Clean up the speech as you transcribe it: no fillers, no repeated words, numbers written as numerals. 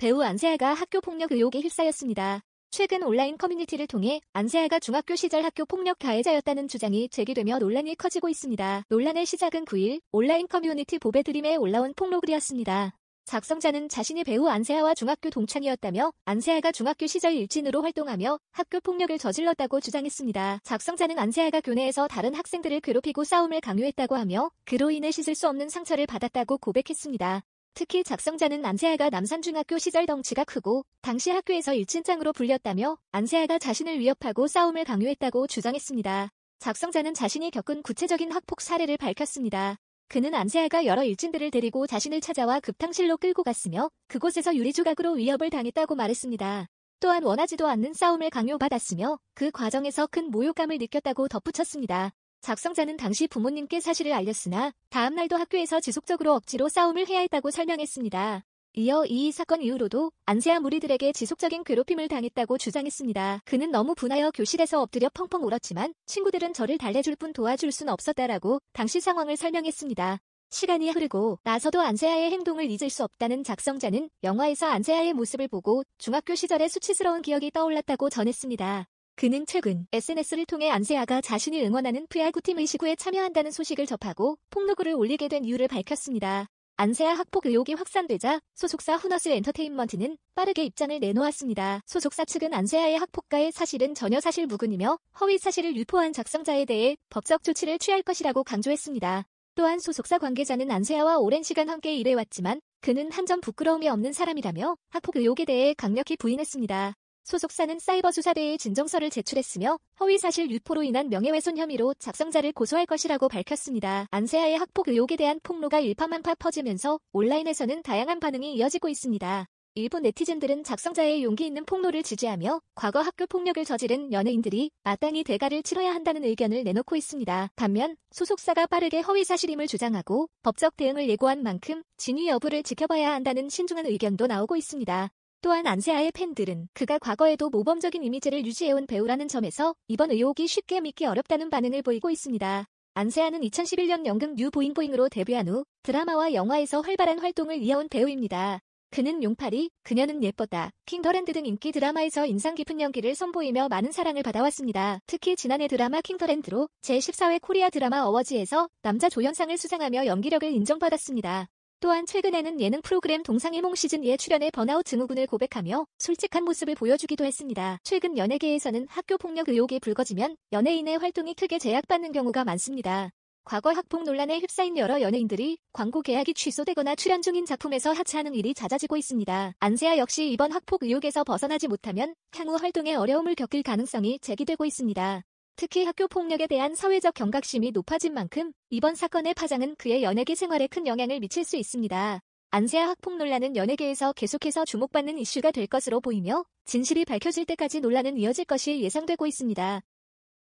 배우 안세아가 학교폭력 의혹에 휩싸였습니다. 최근 온라인 커뮤니티를 통해 안세아가 중학교 시절 학교폭력 가해자였다는 주장이 제기되며 논란이 커지고 있습니다. 논란의 시작은 9일 온라인 커뮤니티 보배드림에 올라온 폭로글이었습니다. 작성자는 자신이 배우 안세아와 중학교 동창이었다며 안세아가 중학교 시절 일진으로 활동하며 학교폭력을 저질렀다고 주장했습니다. 작성자는 안세아가 교내에서 다른 학생들을 괴롭히고 싸움을 강요했다고 하며 그로 인해 씻을 수 없는 상처를 받았다고 고백했습니다. 특히 작성자는 안세아가 남산중학교 시절 덩치가 크고 당시 학교에서 일진짱으로 불렸다며 안세아가 자신을 위협하고 싸움을 강요했다고 주장했습니다. 작성자는 자신이 겪은 구체적인 학폭 사례를 밝혔습니다. 그는 안세아가 여러 일진들을 데리고 자신을 찾아와 급탕실로 끌고 갔으며 그곳에서 유리조각으로 위협을 당했다고 말했습니다. 또한 원하지도 않는 싸움을 강요받았으며 그 과정에서 큰 모욕감을 느꼈다고 덧붙였습니다. 작성자는 당시 부모님께 사실을 알렸으나 다음 날도 학교에서 지속적으로 억지로 싸움을 해야 했다고 설명했습니다. 이어 이 사건 이후로도 안세아 무리들에게 지속적인 괴롭힘을 당했다고 주장했습니다. 그는 너무 분하여 교실에서 엎드려 펑펑 울었지만 친구들은 저를 달래줄 뿐 도와줄 순 없었다라고 당시 상황을 설명했습니다. 시간이 흐르고 나서도 안세아의 행동을 잊을 수 없다는 작성자는 영화에서 안세아의 모습을 보고 중학교 시절의 수치스러운 기억이 떠올랐다고 전했습니다. 그는 최근 SNS를 통해 안세아가 자신이 응원하는 프야구팀의 시구에 참여한다는 소식을 접하고 폭로글을 올리게 된 이유를 밝혔습니다. 안세아 학폭 의혹이 확산되자 소속사 후너스 엔터테인먼트는 빠르게 입장을 내놓았습니다. 소속사 측은 안세아의 학폭가의 사실은 전혀 사실 무근이며 허위 사실을 유포한 작성자에 대해 법적 조치를 취할 것이라고 강조했습니다. 또한 소속사 관계자는 안세아와 오랜 시간 함께 일해왔지만 그는 한 점 부끄러움이 없는 사람이라며 학폭 의혹에 대해 강력히 부인했습니다. 소속사는 사이버수사대에 진정서를 제출했으며 허위사실 유포로 인한 명예훼손 혐의로 작성자를 고소할 것이라고 밝혔습니다. 안세아의 학폭 의혹에 대한 폭로가 일파만파 퍼지면서 온라인에서는 다양한 반응이 이어지고 있습니다. 일부 네티즌들은 작성자의 용기 있는 폭로를 지지하며 과거 학교 폭력을 저지른 연예인들이 마땅히 대가를 치러야 한다는 의견을 내놓고 있습니다. 반면 소속사가 빠르게 허위사실임을 주장하고 법적 대응을 예고한 만큼 진위 여부를 지켜봐야 한다는 신중한 의견도 나오고 있습니다. 또한 안세아의 팬들은 그가 과거에도 모범적인 이미지를 유지해온 배우라는 점에서 이번 의혹이 쉽게 믿기 어렵다는 반응을 보이고 있습니다. 안세아는 2011년 연극 뉴 보잉보잉으로 데뷔한 후 드라마와 영화에서 활발한 활동을 이어온 배우입니다. 그는 용팔이, 그녀는 예뻤다, 킹더랜드 등 인기 드라마에서 인상 깊은 연기를 선보이며 많은 사랑을 받아왔습니다. 특히 지난해 드라마 킹더랜드로 제14회 코리아 드라마 어워즈에서 남자 조연상을 수상하며 연기력을 인정받았습니다. 또한 최근에는 예능 프로그램 동상이몽 시즌2에 출연해 번아웃 증후군을 고백하며 솔직한 모습을 보여주기도 했습니다. 최근 연예계에서는 학교폭력 의혹이 불거지면 연예인의 활동이 크게 제약받는 경우가 많습니다. 과거 학폭 논란에 휩싸인 여러 연예인들이 광고 계약이 취소되거나 출연 중인 작품에서 하차하는 일이 잦아지고 있습니다. 안세아 역시 이번 학폭 의혹에서 벗어나지 못하면 향후 활동에 어려움을 겪을 가능성이 제기되고 있습니다. 특히 학교 폭력에 대한 사회적 경각심이 높아진 만큼 이번 사건의 파장은 그의 연예계 생활에 큰 영향을 미칠 수 있습니다. 안세아 학폭 논란은 연예계에서 계속해서 주목받는 이슈가 될 것으로 보이며 진실이 밝혀질 때까지 논란은 이어질 것이 예상되고 있습니다.